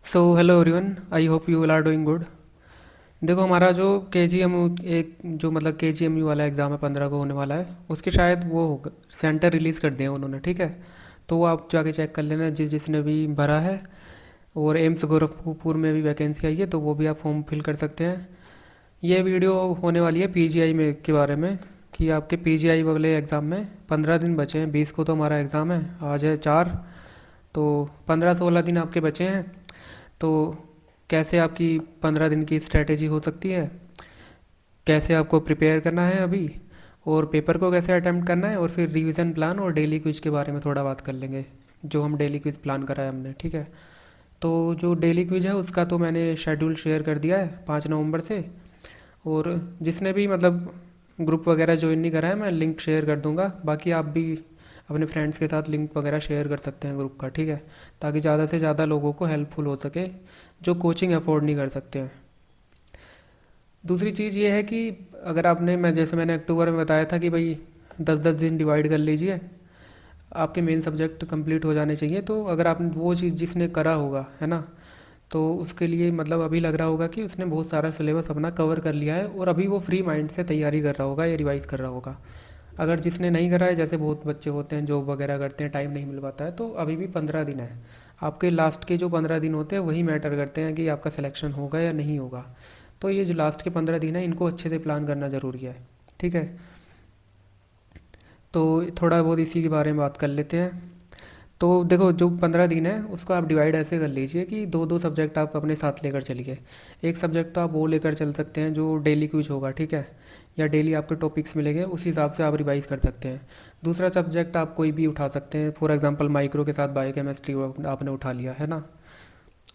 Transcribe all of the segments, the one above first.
So hello everyone, I hope you will are doing good. देखो, हमारा जो के जी एम एक जो मतलब के जी एम यू वाला एग्ज़ाम है 15 को होने वाला है, उसके शायद वो सेंटर रिलीज़ कर दिए हैं उन्होंने। ठीक है, तो वो आप जाके चेक कर लेना जिसने भी भरा है। और एम्स गोरखपुर में भी वैकेंसी आई है, तो वो भी आप फॉर्म फिल कर सकते हैं। ये वीडियो होने वाली है पीजीआई में के बारे में, कि आपके पीजीआई वाले एग्ज़ाम में 15 दिन बचे हैं। 20 को तो हमारा एग्ज़ाम है, आज है 4, तो 15-16 दिन आपके बचे हैं। तो कैसे आपकी 15 दिन की स्ट्रेटेजी हो सकती है, कैसे आपको प्रिपेयर करना है अभी, और पेपर को कैसे अटेम्प्ट करना है, और फिर रिवीजन प्लान और डेली क्विज के बारे में थोड़ा बात कर लेंगे, जो हम डेली क्विज प्लान करा है हमने। ठीक है, तो जो डेली क्विज है उसका तो मैंने शेड्यूल शेयर कर दिया है 5 नवंबर से। और जिसने भी मतलब ग्रुप वगैरह ज्वाइन नहीं करा है, मैं लिंक शेयर कर दूंगा। बाकी आप भी अपने फ्रेंड्स के साथ लिंक वगैरह शेयर कर सकते हैं ग्रुप का। ठीक है, ताकि ज़्यादा से ज़्यादा लोगों को हेल्पफुल हो सके जो कोचिंग अफोर्ड नहीं कर सकते हैं। दूसरी चीज़ ये है कि अगर आपने मैंने अक्टूबर में बताया था कि भाई 10-10 दिन डिवाइड कर लीजिए, आपके मेन सब्जेक्ट कंप्लीट हो जाने चाहिए। तो अगर आपने वो चीज़ जिसने करा होगा है ना, तो उसके लिए मतलब अभी लग रहा होगा कि उसने बहुत सारा सिलेबस अपना कवर कर लिया है, और अभी वो फ्री माइंड से तैयारी कर रहा होगा या रिवाइज कर रहा होगा। अगर जिसने नहीं करा है, जैसे बहुत बच्चे होते हैं जॉब वगैरह करते हैं, टाइम नहीं मिल पाता है, तो अभी भी 15 दिन है। आपके लास्ट के जो 15 दिन होते हैं वही मैटर करते हैं कि आपका सिलेक्शन होगा या नहीं होगा। तो ये जो लास्ट के 15 दिन है, इनको अच्छे से प्लान करना ज़रूरी है। ठीक है, तो थोड़ा बहुत इसी के बारे में बात कर लेते हैं। तो देखो, जो 15 दिन है उसको आप डिवाइड ऐसे कर लीजिए कि दो दो सब्जेक्ट आप अपने साथ लेकर चलिए। एक सब्जेक्ट तो आप वो लेकर चल सकते हैं जो डेली क्विज होगा। ठीक है, या डेली आपके टॉपिक्स मिलेंगे, उस हिसाब से आप रिवाइज कर सकते हैं। दूसरा सब्जेक्ट आप कोई भी उठा सकते हैं, फॉर एग्जांपल माइक्रो के साथ बायोकेमिस्ट्री आपने उठा लिया है ना।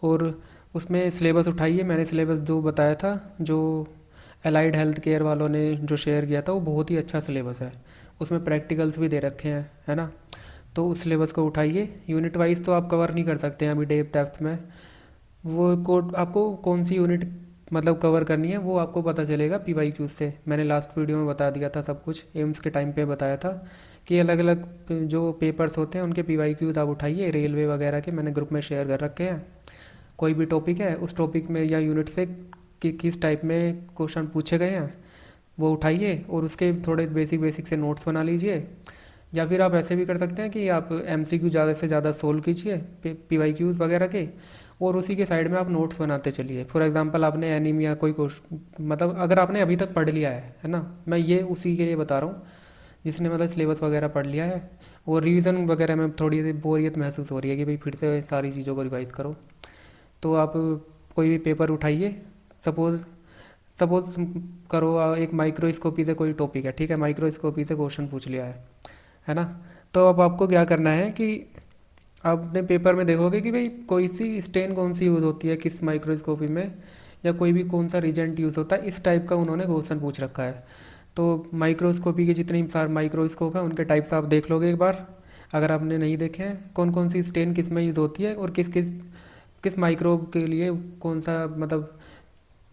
और उसमें सिलेबस उठाइए। मैंने सिलेबस जो बताया था, जो अलाइड हेल्थ केयर वालों ने जो शेयर किया था, वो बहुत ही अच्छा सिलेबस है। उसमें प्रैक्टिकल्स भी दे रखे हैं, है ना। तो उस सिलेबस को उठाइए। यूनिट वाइज तो आप कवर नहीं कर सकते हैं अभी डेप्थ में। वो कोड आपको कौन सी यूनिट मतलब कवर करनी है, वो आपको पता चलेगा पीवाईक्यू से। मैंने लास्ट वीडियो में बता दिया था सब कुछ, एम्स के टाइम पे बताया था कि अलग अलग जो पेपर्स होते हैं उनके पीवाईक्यूज आप उठाइए। रेलवे वगैरह के मैंने ग्रुप में शेयर कर रखे हैं। कोई भी टॉपिक है, उस टॉपिक में या यूनिट से कि किस टाइप में क्वेश्चन पूछे गए हैं, वो उठाइए और उसके थोड़े बेसिक बेसिक से नोट्स बना लीजिए। या फिर आप ऐसे भी कर सकते हैं कि आप एमसीक्यू ज़्यादा से ज़्यादा सोल्व कीजिए पीवाईक्यूज वगैरह के, और उसी के साइड में आप नोट्स बनाते चलिए। फॉर एग्जांपल आपने एनीमिया कोई क्वेश्चन मतलब अगर आपने अभी तक पढ़ लिया है ना, मैं ये उसी के लिए बता रहा हूँ जिसने मतलब सिलेबस वगैरह पढ़ लिया है। और रिवीजन वगैरह में थोड़ी सी बोरियत महसूस हो रही है कि भाई फिर से सारी चीज़ों को रिवाइज करो, तो आप कोई भी पेपर उठाइए। सपोज़ सपोज करो एक माइक्रोस्कोपी से कोई टॉपिक है। ठीक है, माइक्रोस्कोपी से क्वेश्चन पूछ लिया है ना। तो अब आपको क्या करना है कि आपने पेपर में देखोगे कि भाई कोई सी स्टेन कौन सी यूज़ होती है किस माइक्रोस्कोपी में, या कोई भी कौन सा रीजेंट यूज़ होता है, इस टाइप का उन्होंने क्वेश्चन पूछ रखा है। तो माइक्रोस्कोपी के जितने सारे माइक्रोस्कोप हैं उनके टाइप्स आप देख लोगे एक बार, अगर आपने नहीं देखे हैं, कौन कौन सी स्टेन किस में यूज़ होती है और किस किस किस माइक्रोब के लिए कौन सा मतलब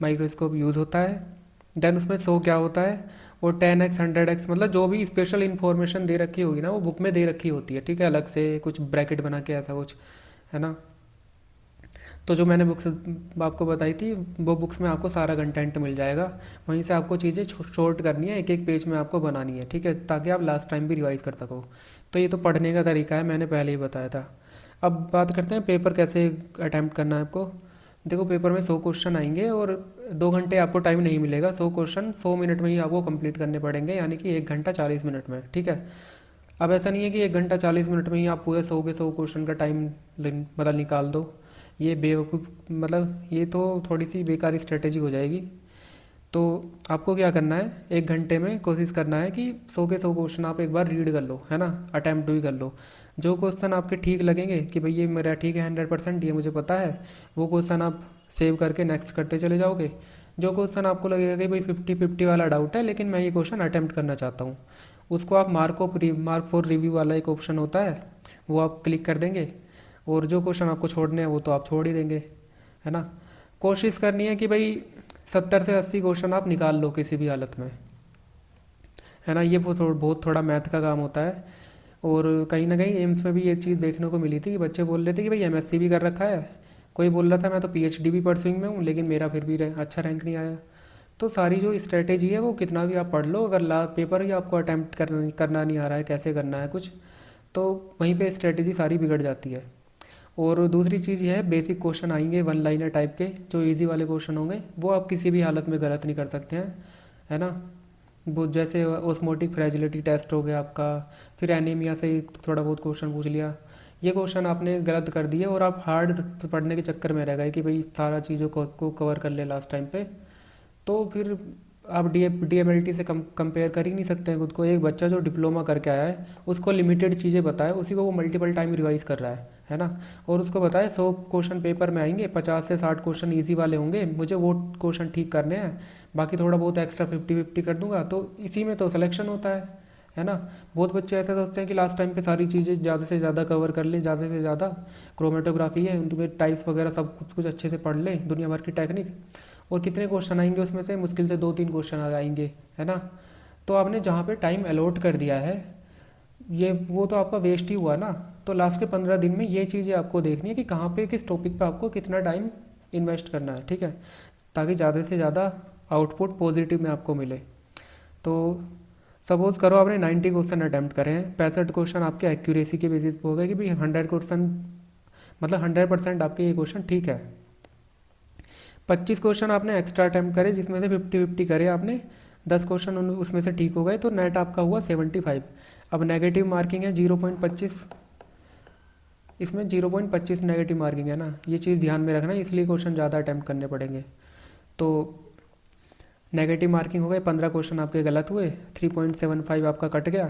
माइक्रोस्कोप यूज़ होता है। देन उसमें 100 क्या होता है, और 10x 100x मतलब जो भी स्पेशल इन्फॉर्मेशन दे रखी होगी ना, वो बुक में दे रखी होती है। ठीक है, अलग से कुछ ब्रैकेट बना के ऐसा कुछ, है ना। तो जो मैंने बुक्स आपको बताई थी, वो बुक्स में आपको सारा कंटेंट मिल जाएगा। वहीं से आपको चीज़ें शॉर्ट करनी है, एक एक पेज में आपको बनानी है। ठीक है, ताकि आप लास्ट टाइम भी रिवाइज कर सको। तो ये तो पढ़ने का तरीका है, मैंने पहले ही बताया था। अब बात करते हैं पेपर कैसे अटैम्प्ट करना है आपको। देखो, पेपर में 100 क्वेश्चन आएंगे और 2 घंटे आपको टाइम नहीं मिलेगा। 100 क्वेश्चन 100 मिनट में ही आपको कंप्लीट करने पड़ेंगे, यानी कि 1 घंटा 40 मिनट में। ठीक है, अब ऐसा नहीं है कि 1 घंटा 40 मिनट में ही आप पूरे 100 के 100 क्वेश्चन का टाइम मतलब निकाल दो। ये बेवकूफ़ मतलब ये तो थोड़ी सी बेकार स्ट्रेटेजी हो जाएगी। तो आपको क्या करना है, 1 घंटे में कोशिश करना है कि 100 के 100 क्वेश्चन आप एक बार रीड कर लो, है ना, अटैम्प्ट भी कर लो। जो क्वेश्चन आपके ठीक लगेंगे कि भाई ये मेरा ठीक है 100%, ये मुझे पता है, वो क्वेश्चन आप सेव करके नेक्स्ट करते चले जाओगे। जो क्वेश्चन आपको लगेगा कि भाई 50-50 वाला डाउट है, लेकिन मैं ये क्वेश्चन अटैम्प्ट करना चाहता हूँ, उसको आप मार्क फॉर रिव्यू वाला एक ऑप्शन होता है, वो आप क्लिक कर देंगे। और जो क्वेश्चन आपको छोड़ने हैं वो तो आप छोड़ ही देंगे, है ना। कोशिश करनी है कि भाई 70 से 80 क्वेश्चन आप निकाल लो किसी भी हालत में, है ना। ये बहुत थोड़ा मैथ का काम होता है। और कहीं ना कहीं एम्स में भी ये चीज़ देखने को मिली थी कि बच्चे बोल रहे थे कि भाई एमएससी भी कर रखा है, कोई बोल रहा था मैं तो पीएचडी भी परसुइंग में हूँ लेकिन मेरा फिर भी अच्छा रैंक नहीं आया। तो सारी जो स्ट्रेटेजी है वो कितना भी आप पढ़ लो, अगर ला पेपर ही आपको अटैम्प्ट करना नहीं आ रहा है कैसे करना है कुछ, तो वहीं पे स्ट्रेटेजी सारी बिगड़ जाती है। और दूसरी चीज़ ये है, बेसिक क्वेश्चन आएंगे वन लाइनर टाइप के, जो इजी वाले क्वेश्चन होंगे वो आप किसी भी हालत में गलत नहीं कर सकते हैं, है ना। वो जैसे ओस्मोटिक फ्रेजिलिटी टेस्ट हो गया आपका, फिर एनीमिया से ही थोड़ा बहुत क्वेश्चन पूछ लिया, ये क्वेश्चन आपने गलत कर दिए और आप हार्ड पढ़ने के चक्कर में रह गए कि भाई सारा चीज़ों को कवर कर ले लास्ट टाइम पे, तो फिर आप डीएमएलटी से कंपेयर कर ही नहीं सकते हैं खुद को। एक बच्चा जो डिप्लोमा करके आया है उसको लिमिटेड चीज़ें बताए, उसी को वो मल्टीपल टाइम रिवाइज कर रहा है ना। और उसको बताए 100 क्वेश्चन पेपर में आएंगे, 50 से 60 क्वेश्चन ईजी वाले होंगे, मुझे वो क्वेश्चन ठीक करने हैं, बाकी थोड़ा बहुत एक्स्ट्रा 50-50 कर दूंगा, तो इसी में तो सिलेक्शन होता है ना। बहुत बच्चे ऐसे सोचते हैं कि लास्ट टाइम पे सारी चीज़ें ज़्यादा से ज़्यादा कवर कर ले, ज़्यादा से ज़्यादा क्रोमेटोग्राफी है उनके टाइप्स वगैरह सब कुछ अच्छे से पढ़ लें, दुनिया भर की टेक्निक, और कितने क्वेश्चन आएंगे उसमें से मुश्किल से 2-3 क्वेश्चन आ जाएंगे, है ना। तो आपने जहाँ पे टाइम अलॉट कर दिया है ये वो तो आपका वेस्ट ही हुआ ना। तो लास्ट के 15 दिन में ये चीज़ें आपको देखनी है कि कहाँ पे किस टॉपिक पे आपको कितना टाइम इन्वेस्ट करना है, ठीक है, ताकि ज़्यादा से ज़्यादा आउटपुट पॉजिटिव में आपको मिले। तो सपोज करो आपने 90 क्वेश्चन अटैम्प्ट करे हैं, 65 क्वेश्चन आपके एक्यूरेसी के बेसिस पे हो गए कि भाई 100 क्वेश्चन मतलब 100% आपके ये क्वेश्चन ठीक है। 25 क्वेश्चन आपने एक्स्ट्रा अटैम्प्ट करे जिसमें से 50-50 करे आपने, 10 क्वेश्चन उसमें से ठीक हो गए, तो नेट आपका हुआ 75। अब नेगेटिव मार्किंग है 0.25, इसमें 0.25 नेगेटिव मार्किंग है ना, ये चीज़ ध्यान में रखना, इसलिए क्वेश्चन ज़्यादा अटैम्प्ट करने पड़ेंगे। तो नेगेटिव मार्किंग हो गए, 15 क्वेश्चन आपके गलत हुए, 3.75 आपका कट गया,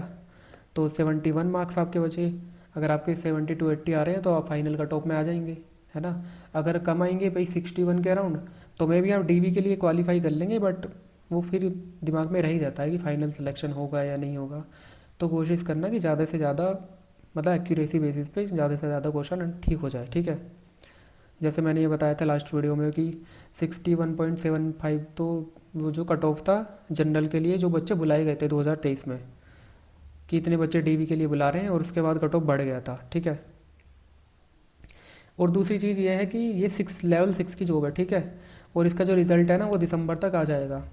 तो 71 मार्क्स आपके बचे। अगर आपके 70-80 आ रहे हैं तो आप फाइनल कट ऑफ में आ जाएंगे, है ना। अगर कम आएंगे भाई 61 के अराउंड, तो मे भी आप डीवी के लिए क्वालिफाई कर लेंगे, बट वो फिर दिमाग में रह ही जाता है कि फाइनल सिलेक्शन होगा या नहीं होगा। तो कोशिश करना कि ज़्यादा से ज़्यादा मतलब एक्यूरेसी बेसिस पे ज़्यादा से ज़्यादा क्वेश्चन ठीक हो जाए, ठीक है। जैसे मैंने ये बताया था लास्ट वीडियो में कि 61.75 तो वो जो कट ऑफ था जनरल के लिए, जो बच्चे बुलाए गए थे 2023 में, कि इतने बच्चे डीवी के लिए बुला रहे हैं, और उसके बाद कट ऑफ बढ़ गया था, ठीक है। और दूसरी चीज़ ये है कि ये लेवल 6 की जॉब है, ठीक है, और इसका जो रिज़ल्ट है ना वो दिसंबर तक आ जाएगा।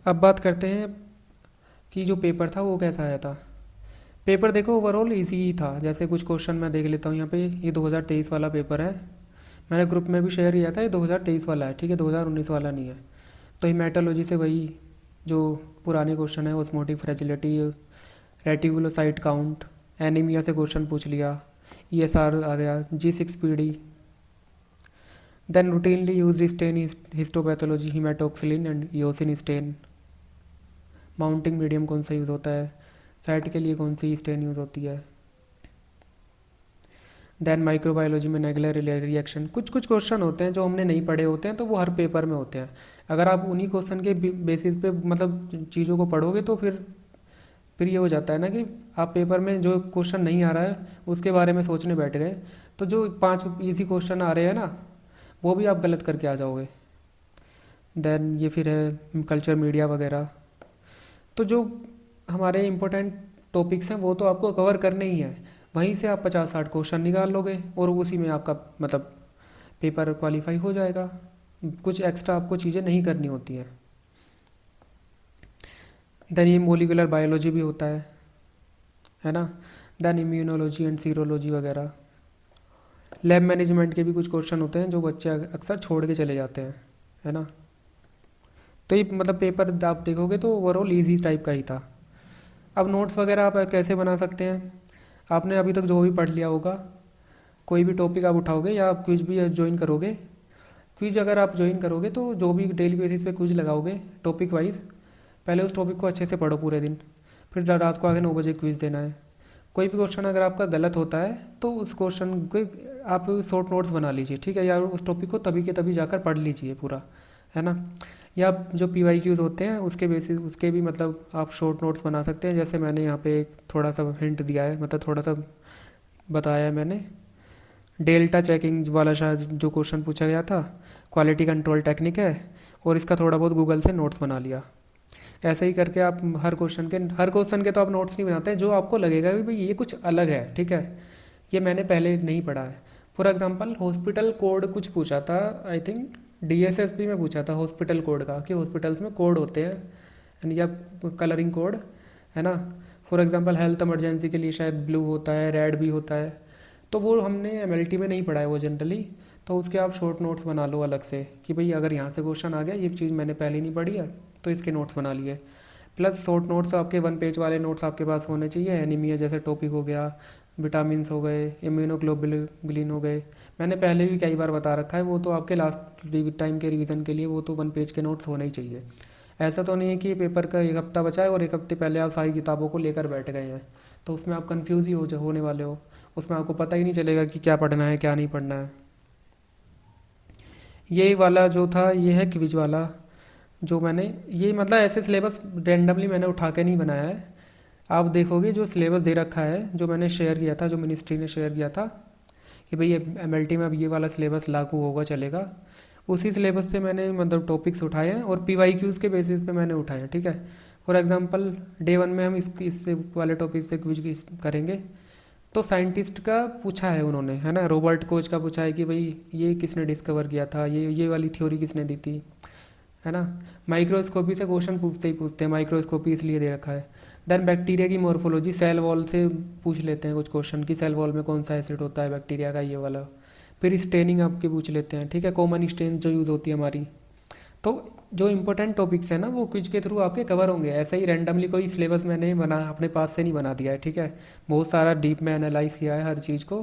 अब बात करते हैं कि जो पेपर था वो कैसा आया था। पेपर देखो ओवरऑल इजी ही था, जैसे कुछ क्वेश्चन मैं देख लेता हूँ यहाँ पे। ये 2023 वाला पेपर है, मैंने ग्रुप में भी शेयर किया था, ये 2023 वाला है, ठीक है, 2019 वाला नहीं है। तो हीमेटोलॉजी से वही जो पुराने क्वेश्चन है, osmotic fragility, reticulocyte count, anaemia से क्वेश्चन पूछ लिया, ईएसआर आ गया, G6PD, then routinely use stain histopathology, haematoxylin and eosin stain, mounting medium कौन सा यूज़ होता है, फैट के लिए कौन सी स्टेन यूज़ होती है, देन माइक्रोबायोलॉजी में नेगुलर रिएक्शन। कुछ कुछ क्वेश्चन होते हैं जो हमने नहीं पढ़े होते हैं, तो वो हर पेपर में होते हैं। अगर आप उन्हीं क्वेश्चन के बेसिस पे मतलब चीज़ों को पढ़ोगे तो फिर ये हो जाता है ना कि आप पेपर में जो क्वेश्चन नहीं आ रहा है उसके बारे में सोचने बैठ गए, तो जो 5 इजी क्वेश्चन आ रहे हैं ना वो भी आप गलत करके आ जाओगे। देन ये फिर है कल्चर मीडिया वगैरह। तो जो हमारे इम्पोर्टेंट टॉपिक्स हैं वो तो आपको कवर करने ही हैं, वहीं से आप 50-60 क्वेश्चन निकाल लोगे और उसी में आपका मतलब पेपर क्वालिफाई हो जाएगा। कुछ एक्स्ट्रा आपको चीज़ें नहीं करनी होती हैं। देन ये मोलिकुलर बायोलॉजी भी होता है ना। देन इम्यूनोलॉजी एंड सीरोलॉजी वगैरह। लैब मैनेजमेंट के भी कुछ क्वेश्चन होते हैं जो बच्चे अक्सर छोड़ के चले जाते हैं, है ना। तो ये मतलब पेपर आप देखोगे तो ओवरऑल ईजी टाइप का ही था। अब नोट्स वगैरह आप कैसे बना सकते हैं, आपने अभी तक जो भी पढ़ लिया होगा, कोई भी टॉपिक आप उठाओगे या आप क्विज भी ज्वाइन करोगे, क्विज अगर आप ज्वाइन करोगे तो जो भी डेली बेसिस पे क्विज लगाओगे टॉपिक वाइज, पहले उस टॉपिक को अच्छे से पढ़ो पूरे दिन, फिर रात को आके 9 बजे क्विज देना है। कोई भी क्वेश्चन अगर आपका गलत होता है तो उस क्वेश्चन को आप शॉर्ट नोट्स बना लीजिए, ठीक है, या उस टॉपिक को तभी के तभी जाकर पढ़ लीजिए पूरा, है ना। या जो PYQs होते हैं उसके बेसिस उसके भी मतलब आप शॉर्ट नोट्स बना सकते हैं। जैसे मैंने यहाँ पे एक थोड़ा सा हिंट दिया है, मतलब थोड़ा सा बताया है मैंने, डेल्टा चेकिंग वाला शायद जो क्वेश्चन पूछा गया था, क्वालिटी कंट्रोल टेक्निक है, और इसका थोड़ा बहुत गूगल से नोट्स बना लिया। ऐसे ही करके आप हर क्वेश्चन के तो आप नोट्स नहीं बनाते हैं, जो आपको लगेगा कि भाई ये कुछ अलग है, ठीक है, ये मैंने पहले नहीं पढ़ा है, फॉर एग्जांपल हॉस्पिटल कोड कुछ पूछा था, आई थिंक डीएसएसबी में पूछा था हॉस्पिटल कोड का, कि हॉस्पिटल्स में कोड होते हैं यानी या कलरिंग कोड, है ना। फॉर एग्जांपल हेल्थ इमरजेंसी के लिए शायद ब्लू होता है, रेड भी होता है। तो वो हमने एमएलटी में नहीं पढ़ा है वो जनरली। तो उसके आप शॉर्ट नोट्स बना लो अलग से कि भाई अगर यहाँ से क्वेश्चन आ गया, ये चीज़ मैंने पहले नहीं पढ़ी है, तो इसके नोट्स बना लिए। प्लस शॉर्ट नोट्स आपके 1 पेज वाले नोट्स आपके पास होने चाहिए। एनीमिया जैसे टॉपिक हो गया, विटामिन्स हो गए, इम्यूनोग्लोबुलिन हो गए। मैंने पहले भी कई बार बता रखा है, वो तो आपके लास्ट टाइम के रिवीजन के लिए वो तो 1 पेज के नोट्स होने ही चाहिए। ऐसा तो नहीं है कि पेपर का 1 हफ्ता बचा है और 1 हफ्ते पहले आप सारी किताबों को लेकर बैठ गए हैं, तो उसमें आप कंफ्यूज ही होने वाले हो। उसमें आपको पता ही नहीं चलेगा कि क्या पढ़ना है क्या नहीं पढ़ना है। ये वाला जो था ये है क्विज वाला, जो मैंने ये मतलब ऐसे सिलेबस रेंडमली मैंने उठा के नहीं बनाया है। आप देखोगे जो सिलेबस दे रखा है, जो मैंने शेयर किया था, जो मिनिस्ट्री ने शेयर किया था कि भाई ये एमएलटी में अब ये वाला सिलेबस लागू होगा, चलेगा, उसी सिलेबस से मैंने मतलब टॉपिक्स उठाए हैं और पीवाईक्यूज़ के बेसिस पे मैंने उठाए हैं, ठीक है। फॉर एग्जांपल डे 1 में हम इससे वाले टॉपिक से क्विज करेंगे। तो साइंटिस्ट का पूछा है उन्होंने, है ना, रॉबर्ट कोच का पूछा है कि भाई ये किसने डिस्कवर किया था, ये वाली थ्योरी किसने दी थी, है ना। माइक्रोस्कोपी से क्वेश्चन पूछते ही पूछते हैं, माइक्रोस्कोपी इसलिए दे रखा है। देन बैक्टीरिया की मॉर्फोलॉजी, सेल वॉल से पूछ लेते हैं कुछ क्वेश्चन कि सेल वॉल में कौन सा एसिड होता है बैक्टीरिया का, ये वाला। फिर स्टेनिंग आपके पूछ लेते हैं, ठीक है, कॉमन स्टेन जो यूज़ होती है हमारी। तो जो इंपॉर्टेंट टॉपिक्स हैं ना वो क्विज के थ्रू आपके कवर होंगे। ऐसे ही रैंडमली कोई सिलेबस मैंने बना अपने पास से नहीं बना दिया है, ठीक है। बहुत सारा डीप में एनालाइज किया है हर चीज़ को,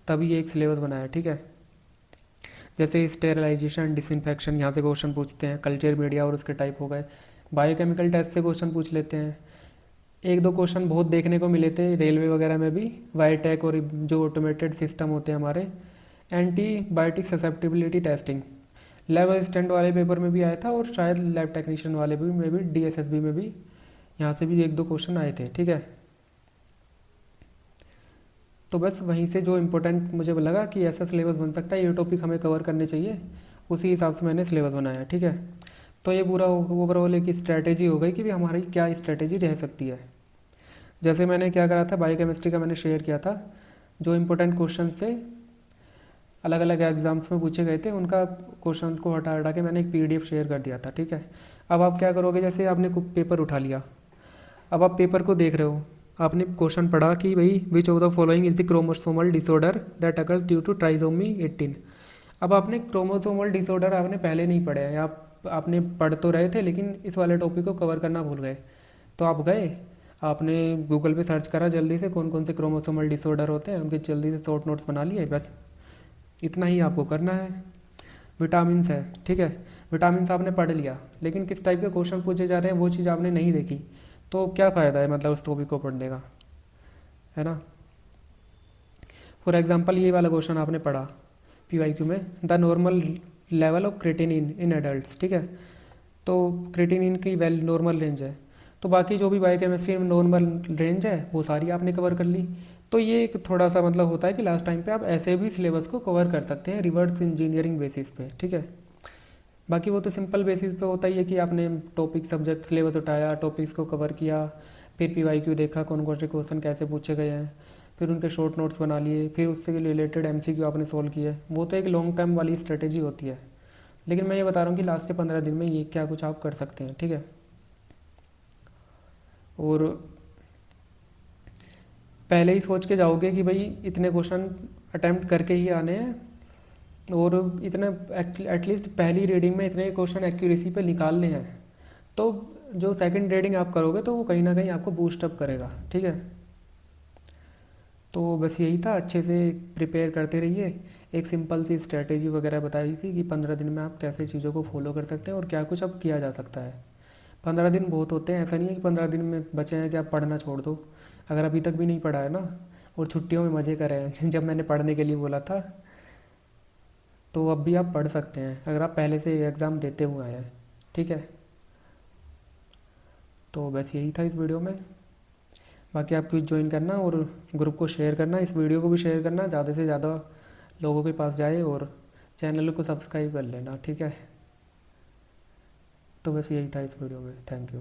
तभी ये एक सिलेबस बनाया है, ठीक है। जैसे स्टेरिलाइजेशन, डिसइंफेक्शन, यहाँ से क्वेश्चन पूछते हैं। कल्चर मीडिया और उसके टाइप हो गए। बायोकेमिकल टेस्ट से क्वेश्चन पूछ लेते हैं। 1-2 क्वेश्चन बहुत देखने को मिले थे रेलवे वगैरह में भी, वाईटेक और जो ऑटोमेटेड सिस्टम होते हैं हमारे। Antibiotic susceptibility testing lab assistant वाले पेपर में भी आया था, और शायद लैब टेक्नीशियन वाले भी में भी, डीएसएसबी में भी, यहाँ से भी 1-2 क्वेश्चन आए थे, ठीक है। तो बस वहीं से जो इम्पोर्टेंट मुझे लगा कि ऐसा सिलेबस बन सकता है, ये टॉपिक हमें कवर करने चाहिए, उसी हिसाब से मैंने सिलेबस बनाया, ठीक है। तो ये पूरा ओवरऑल एक स्ट्रैटेजी हो गई कि भी हमारी क्या स्ट्रैटेजी रह सकती है। जैसे मैंने क्या करा था, बायोकेमिस्ट्री का मैंने शेयर किया था, जो इम्पोर्टेंट क्वेश्चन से अलग अलग एग्जाम्स में पूछे गए थे उनका क्वेश्चन को हटा हटा के मैंने एक पीडीएफ शेयर कर दिया था, ठीक है। अब आप क्या करोगे, जैसे आपने पेपर उठा लिया, अब आप पेपर को देख रहे हो, आपने क्वेश्चन पढ़ा कि भाई which of the following is the chromosomal disorder that occurs due to trisomy 18। अब आपने क्रोमोसोमल डिसऑर्डर आपने पहले नहीं पढ़े हैं, आपने पढ़ तो रहे थे लेकिन इस वाले टॉपिक को कवर करना भूल गए। तो आप गए, आपने गूगल पे सर्च करा जल्दी से कौन कौन से क्रोमोसोमल डिसऑर्डर होते हैं, उनके जल्दी से शॉर्ट नोट्स बना लिए, बस इतना ही आपको करना है। विटामिन्स है, ठीक है, विटामिन्स आपने पढ़ लिया, लेकिन किस टाइप के क्वेश्चन पूछे जा रहे हैं वो चीज़ आपने नहीं देखी, तो क्या फ़ायदा है मतलब उस टॉपिक को पढ़ने का, है ना। फॉर एग्जांपल ये वाला क्वेश्चन आपने पढ़ा पीवाईक्यू में, the normal level of creatinine in adults, ठीक है। तो क्रिएटिनिन की नॉर्मल रेंज है, तो बाकी जो भी बायोकेमिस्ट्री में नॉर्मल रेंज है वो सारी आपने कवर कर ली। तो ये एक थोड़ा सा मतलब होता है कि लास्ट टाइम पे आप ऐसे भी सिलेबस को कवर कर सकते हैं रिवर्स इंजीनियरिंग बेसिस पे, ठीक है। बाकी वो तो सिंपल बेसिस पे होता ही है कि आपने टॉपिक सब्जेक्ट सिलेबस उठाया, टॉपिक्स को कवर किया, फिर पीवाईक्यू देखा कौन कौन से क्वेश्चन कैसे पूछे गए हैं, फिर उनके शॉर्ट नोट्स बना लिए, फिर उससे रिलेटेड एमसीक्यू आपने सोल्व किए। वो तो एक लॉन्ग टर्म वाली स्ट्रेटेजी होती है, लेकिन मैं ये बता रहा हूँ कि लास्ट के 15 दिन में ये क्या कुछ आप कर सकते हैं, ठीक है। और पहले ही सोच के जाओगे कि भाई इतने क्वेश्चन अटेम्प्ट करके ही आने हैं, और इतने एटलीस्ट पहली रीडिंग में इतने क्वेश्चन एक्यूरेसी पे निकालने हैं, तो जो सेकंड रीडिंग आप करोगे तो वो कहीं ना कहीं आपको बूस्टअप करेगा, ठीक है। तो बस यही था, अच्छे से प्रिपेयर करते रहिए। एक सिंपल सी स्ट्रेटेजी वगैरह बताई थी कि 15 दिन में आप कैसे चीज़ों को फॉलो कर सकते हैं और क्या कुछ अब किया जा सकता है। 15 दिन बहुत होते हैं, ऐसा नहीं है कि 15 दिन में बचे हैं कि आप पढ़ना छोड़ दो। अगर अभी तक भी नहीं पढ़ा है ना, और छुट्टियों में मज़े करे हैं जब मैंने पढ़ने के लिए बोला था, तो अब भी आप पढ़ सकते हैं अगर आप पहले से एग्ज़ाम देते हुए आए हैं, ठीक है। तो बस यही था इस वीडियो में। बाकी आप क्विज ज्वाइन करना और ग्रुप को शेयर करना, इस वीडियो को भी शेयर करना, ज़्यादा से ज़्यादा लोगों के पास जाए, और चैनल को सब्सक्राइब कर लेना, ठीक है। तो बस यही था इस वीडियो में, थैंक यू।